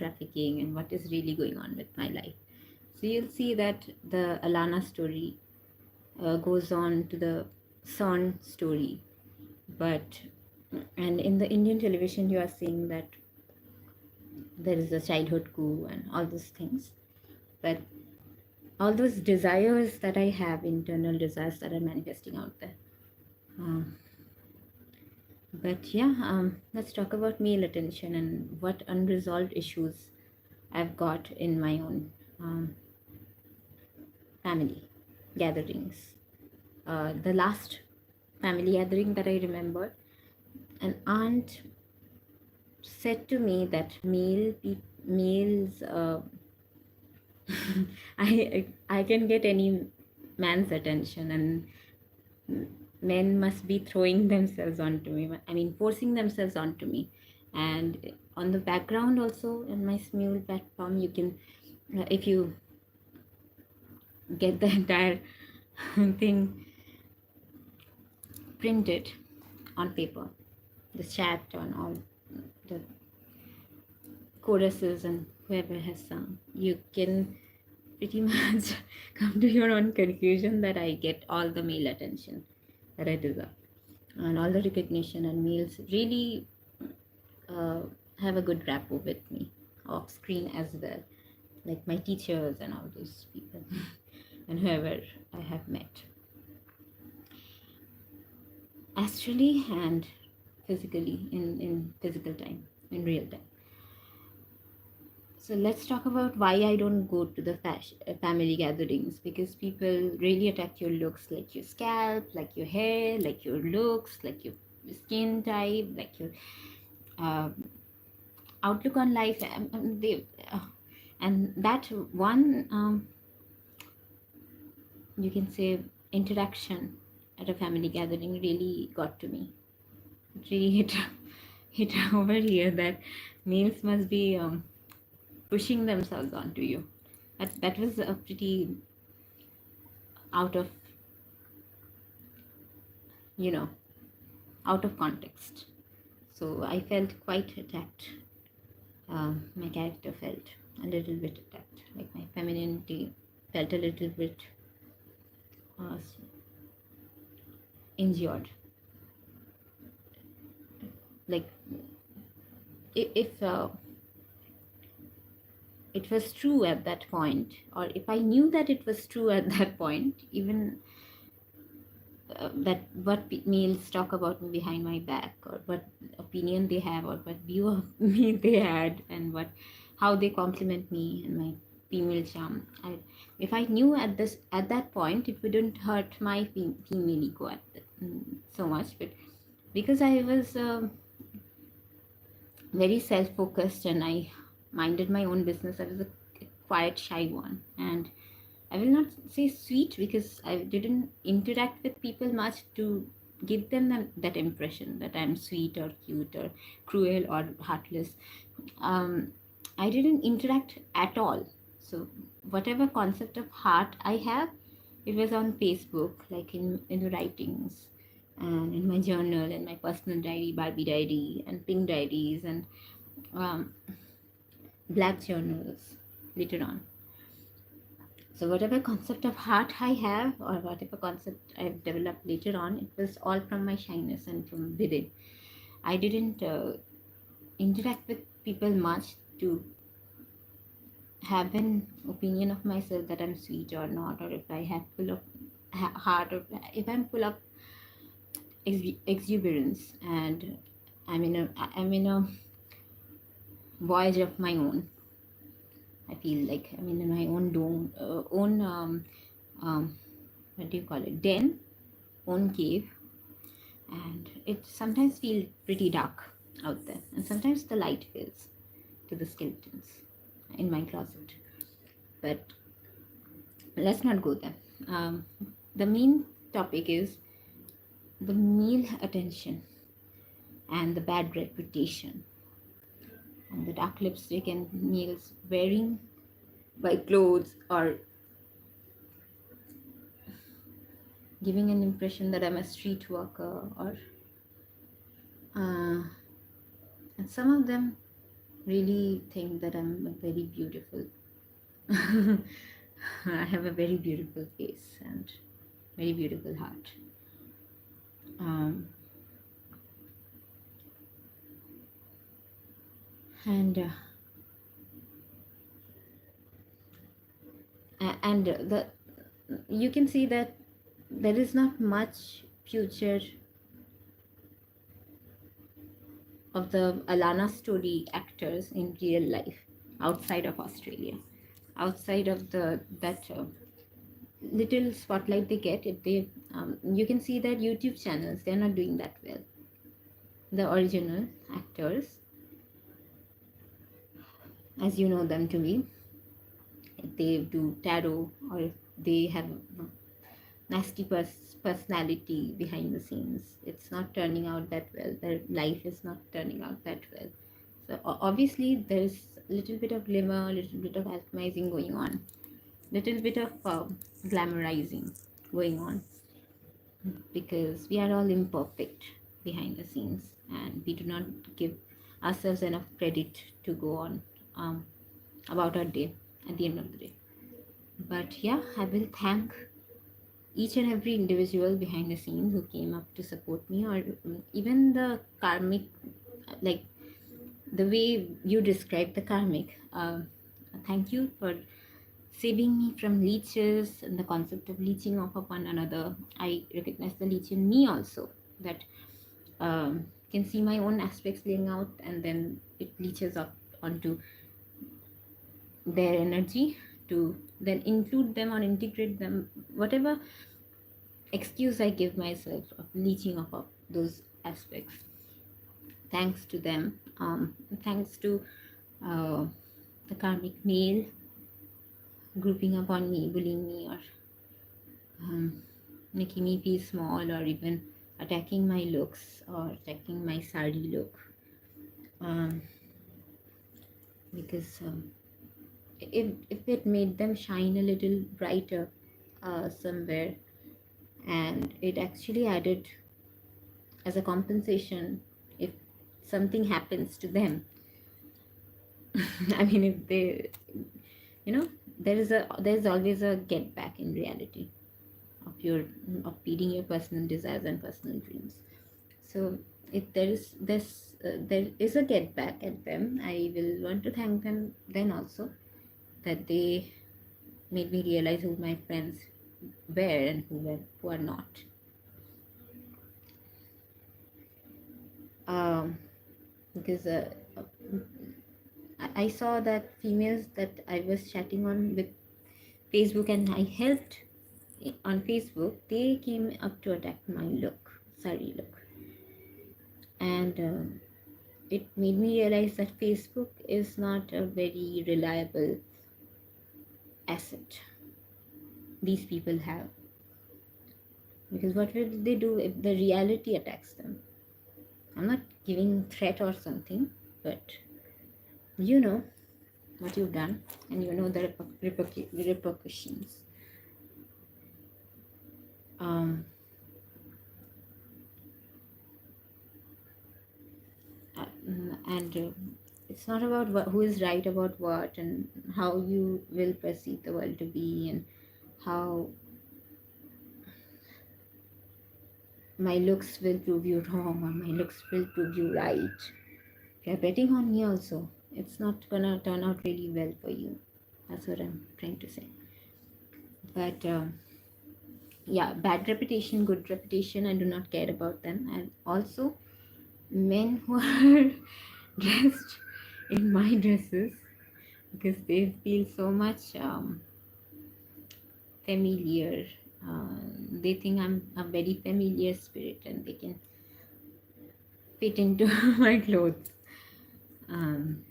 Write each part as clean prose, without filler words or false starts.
trafficking and what is really going on with my life. So you'll see that the Alana story goes on to the Son story, but and in the Indian television you are seeing that there is a childhood coup and all those things. But all those desires that I have, internal desires that are manifesting out there. Um, but let's talk about male attention and what unresolved issues I've got in my own family gatherings. The last family gathering that I remember, an aunt said to me that males I can get any man's attention, and men must be throwing themselves onto me. I mean, forcing themselves onto me. And on the background, also on my Smule platform, you can, if you get the entire thing printed on paper, the chat on all the choruses and whoever has sung, you can pretty much come to your own conclusion that I get all the male attention that I deserve and all the recognition, and males really uh, have a good rapport with me off screen as well, like my teachers and all those people and whoever I have met astrally and physically in physical time, in real time. So let's talk about why I don't go to the family gatherings, because people really attack your looks, like your scalp, like your hair, like your looks, like your skin type, like your outlook on life. And that one, you can say, interaction at a family gathering really got to me. It really hit over here that males must be pushing themselves onto you. That was a pretty out of, you know, out of context. So I felt quite attacked. My character felt a little bit attacked. Like my femininity felt a little bit uh, injured. Like if it was true at that point, or if I knew that it was true at that point, even that what males talk about me behind my back, or what opinion they have, or what view of me they had, and what how they compliment me and my female charm. If I knew at that point, it wouldn't hurt my female ego so much. But because I was very self-focused and I minded my own business, I was a quiet, shy one, and I will not say sweet because I didn't interact with people much to give them that impression that I'm sweet or cute or cruel or heartless. I didn't interact at all. So whatever concept of heart I have, it was on Facebook, like in the writings and in my journal, in my personal diary, Barbie diary, and pink diaries, and um, black journals later on. So whatever concept of heart I have, or whatever concept I've developed later on, it was all from my shyness and from within. I didn't interact with people much to have an opinion of myself that I'm sweet or not, or if I have full of heart, or if I'm full of exuberance, and I'm in a voyage of my own. I feel like I'm in my own dome, own what do you call it, den, own cave, and it sometimes feels pretty dark out there, and sometimes the light fills to the skeletons in my closet. But let's not go there. The main topic is the male attention and the bad reputation and the dark lipstick and males wearing white clothes, or giving an impression that I'm a street worker, or and some of them really think that I'm a very beautiful. I have a very beautiful face and very beautiful heart. Um, and the you can see that there is not much future of the Alana story actors in real life outside of Australia, outside of the that little spotlight they get. If they you can see that YouTube channels, they're not doing that well. The original actors, as you know them to be, if they do tarot or if they have nasty personality behind the scenes, it's not turning out that well. Their life is not turning out that well. So obviously there's a little bit of glimmer, a little bit of alchemizing going on, little bit of glamorizing going on, because we are all imperfect behind the scenes and we do not give ourselves enough credit to go on about our day at the end of the day. But yeah, I will thank each and every individual behind the scenes who came up to support me, or even the karmic, like the way you describe the karmic. Thank you for saving me from leeches and the concept of leeching off of one another. I recognize the leech in me also, that can see my own aspects playing out, and then it leeches up onto their energy to then include them or integrate them, whatever excuse I give myself of leeching off of those aspects. Thanks to them, thanks to uh, the karmic male grouping up on me, bullying me, or making me feel small, or even attacking my looks or attacking my sari look. Um, because if it made them shine a little brighter somewhere, and it actually added as a compensation if something happens to them. I mean, if they, there's always a get back in reality of your of feeding your personal desires and personal dreams. So if there is a get back at them, I will want to thank them then also, that they made me realize who my friends were and who are not. Because I saw that females that I was chatting on with Facebook and I helped on Facebook, they came up to attack my look, sari look. And it made me realize that Facebook is not a very reliable asset these people have. Because what will they do if the reality attacks them? I'm not giving threat or something, but you know what you've done and you know the repercussions. Um, and it's not about who is right about what and how you will perceive the world to be, and how my looks will prove you wrong or my looks will prove you right. If you're betting on me also, it's not gonna turn out really well for you. That's what I'm trying to say. But yeah, bad reputation, good reputation, I do not care about them. And also men who are dressed in my dresses, because they feel so much familiar. They think I'm a very familiar spirit and they can fit into my clothes. Um,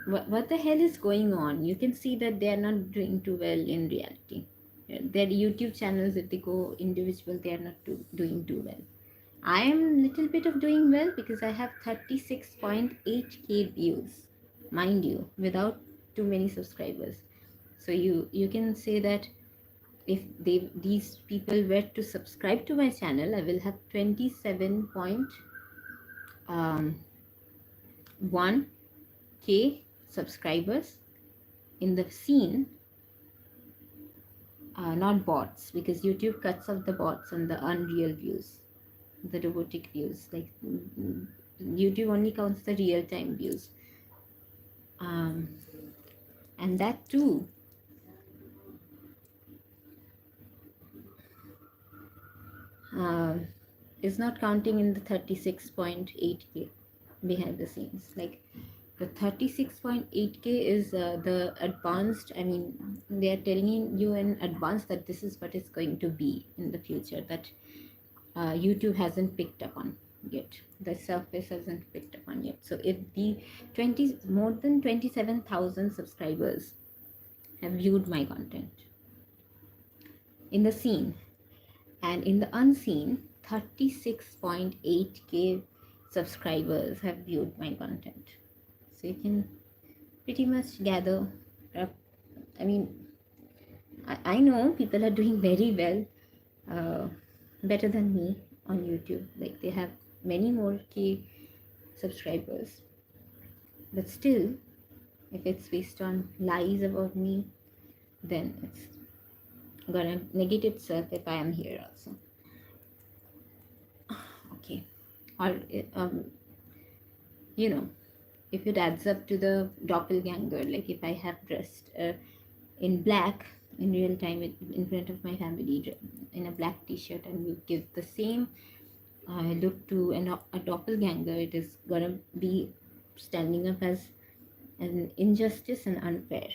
what the hell is going on? You can see that they are not doing too well in reality. Their YouTube channels, if they go individual, they are not doing too well. I am little bit of doing well because I have 36.8k views, mind you, without too many subscribers. So you can say that if these people were to subscribe to my channel, I will have 27 point 1K subscribers in the scene, not bots, because YouTube cuts off the bots and the unreal views, the robotic views. Like YouTube only counts the real time views, um, and that too uh, is not counting in the 36.8K behind the scenes. Like the 36.8K is the advanced. I mean, they are telling you in advance that this is what it's going to be in the future, that YouTube hasn't picked up on yet. The surface hasn't picked up on yet. So if the more than 27,000 subscribers have viewed my content in the seen, and in the unseen, 36.8K subscribers have viewed my content. So you can pretty much gather up. I mean, I know people are doing very well, better than me on YouTube. Like they have many more K subscribers. But still, if it's based on lies about me, then it's gonna negate itself if I am here also. Okay. Or, you know, if it adds up to the doppelganger, like if I have dressed in black in real time in front of my family in a black t-shirt, and you give the same look to a doppelganger, it is gonna be standing up as an injustice and unfair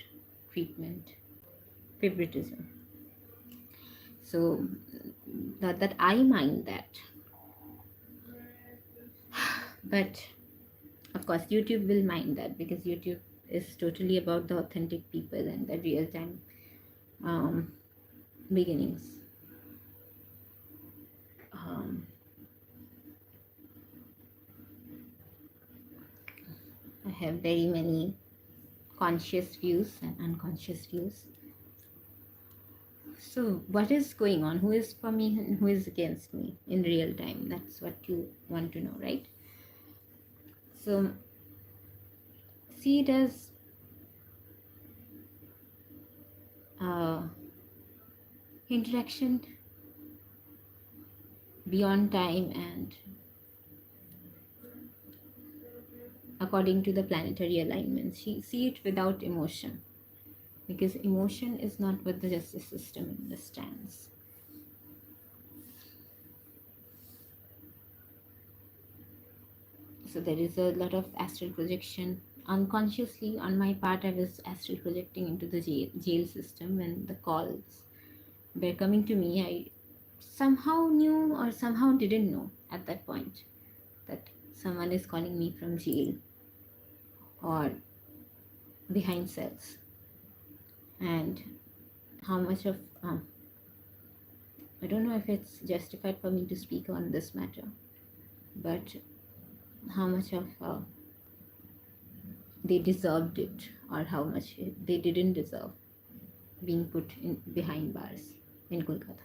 treatment, favoritism. So that I mind that, but of course YouTube will mind that, because YouTube is totally about the authentic people and the real time beginnings. I have very many conscious views and unconscious views. So what is going on? Who is for me and who is against me in real time? That's what you want to know, right? So see it as interaction beyond time and according to the planetary alignments. See it without emotion, because emotion is not what the justice system understands. So there is a lot of astral projection. Unconsciously, on my part, I was astral projecting into the jail system when the calls were coming to me. I somehow knew or somehow didn't know at that point that someone is calling me from jail or behind cells. And how much of I don't know if it's justified for me to speak on this matter, but how much of they deserved it, or how much they didn't deserve being put in behind bars in Kolkata.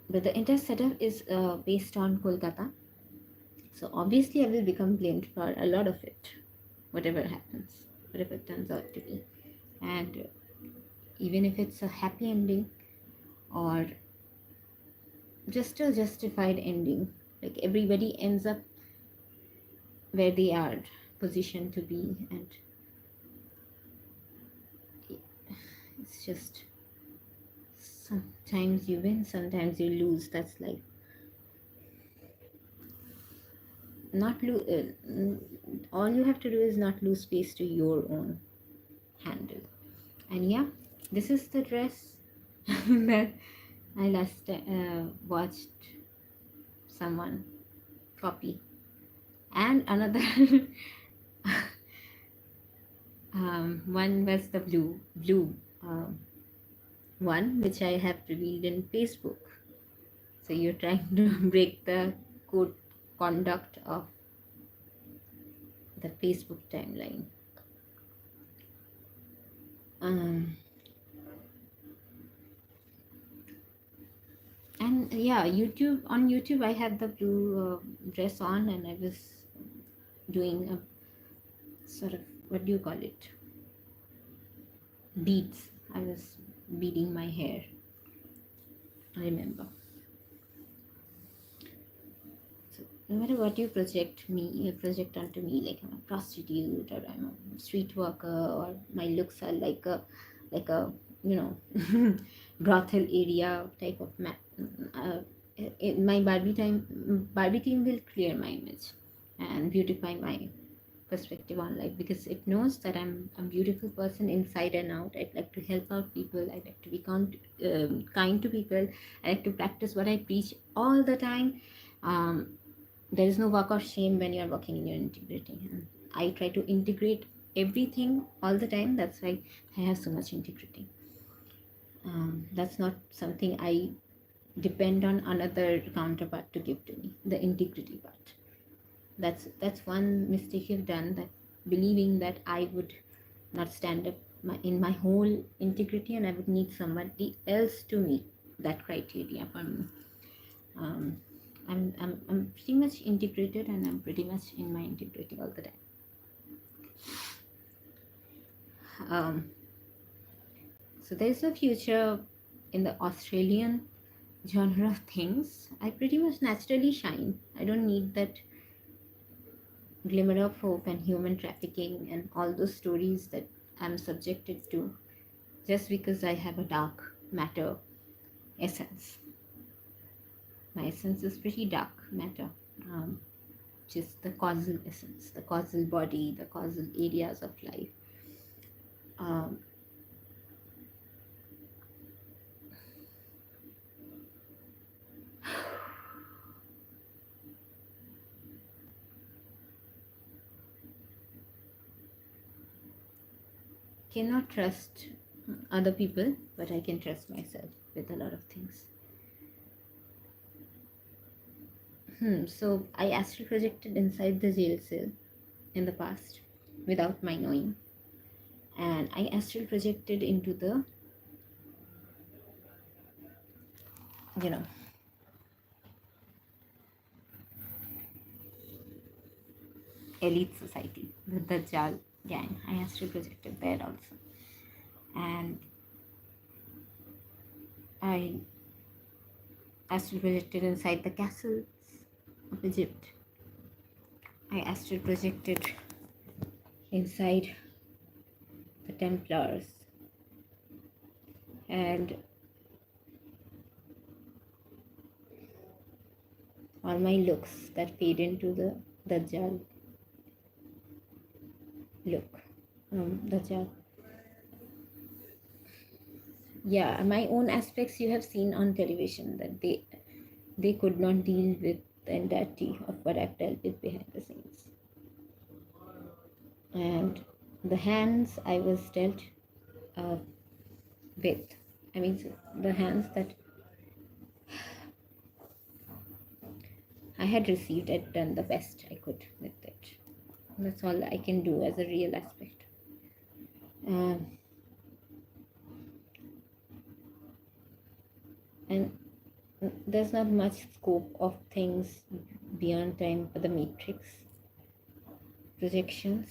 But the entire setup is based on Kolkata, so obviously I will become blamed for a lot of it, whatever happens, whatever it turns out to be. And even if it's a happy ending or just a justified ending, like everybody ends up where they are positioned to be, and it's just sometimes you win, sometimes you lose. That's life. Not all you have to do is not lose space to your own handle. And yeah, this is the dress that I last watched someone copy. And another one was the blue one, which I have revealed in Facebook. So you're trying to break the code conduct of the Facebook timeline. And yeah, on YouTube I had the blue dress on, and I was doing a sort of, what do you call it, beads. I was beading my hair, I remember. So no matter what you project onto me, like I'm a prostitute or I'm a street worker or my looks are like a you know brothel area type of in my Barbie team will clear my image and beautify my perspective on life, because it knows that I'm a beautiful person inside and out. I'd like to help out people. I'd like to be kind to people. I like to practice what I preach all the time. There is no work of shame when you are working in your integrity. And I try to integrate everything all the time. That's why I have so much integrity. That's not something I depend on another counterpart to give to me. The integrity part. That's one mistake you've done, that believing that I would not stand up in my whole integrity and I would need somebody else to meet that criteria for me. um, I'm pretty much integrated and I'm pretty much in my integrity all the time. So there's a future in the Australian genre of things. I pretty much naturally shine. I don't need that glimmer of hope and human trafficking and all those stories that I'm subjected to just because I have a dark matter essence. My essence is pretty dark matter, just the causal essence, the causal body, the causal areas of life. Um, cannot trust other people, but I can trust myself with a lot of things. So I astral projected inside the jail cell in the past without my knowing, and I astral projected into the, you know, elite society, the Dajjal gang. I astral projected there also, and I astral projected inside the castles of Egypt. I astral projected inside the Templars, and all my looks that fade into the Dajjal look. Dajjal. Yeah, my own aspects you have seen on television, that they could not deal with the entirety of what I've dealt with behind the scenes. And the hands I was dealt with, I mean, the hands that I had received, I'd done the best I could with it. That's all I can do as a real aspect. And there's not much scope of things beyond time for the matrix projections.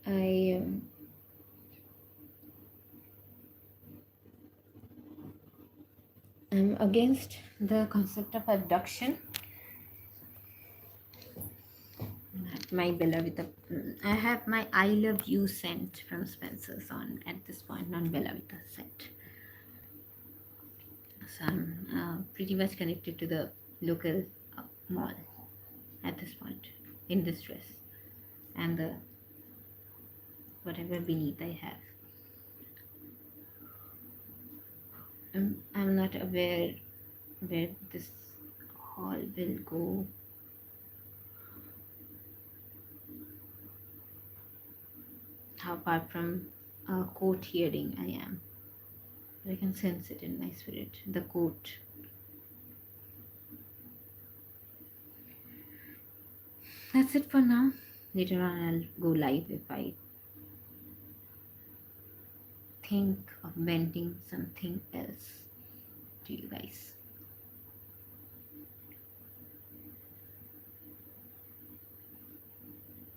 I am against the concept of abduction. My beloved, I have my I love you scent from Spencer's on at this point, non beloved scent. So I'm pretty much connected to the local mall at this point in this dress and the whatever beneath I have. I'm not aware where this hall will go. How far from a court hearing I am. I can sense it in my spirit. The court. That's it for now. Later on I'll go live if I think of venting something else to you guys.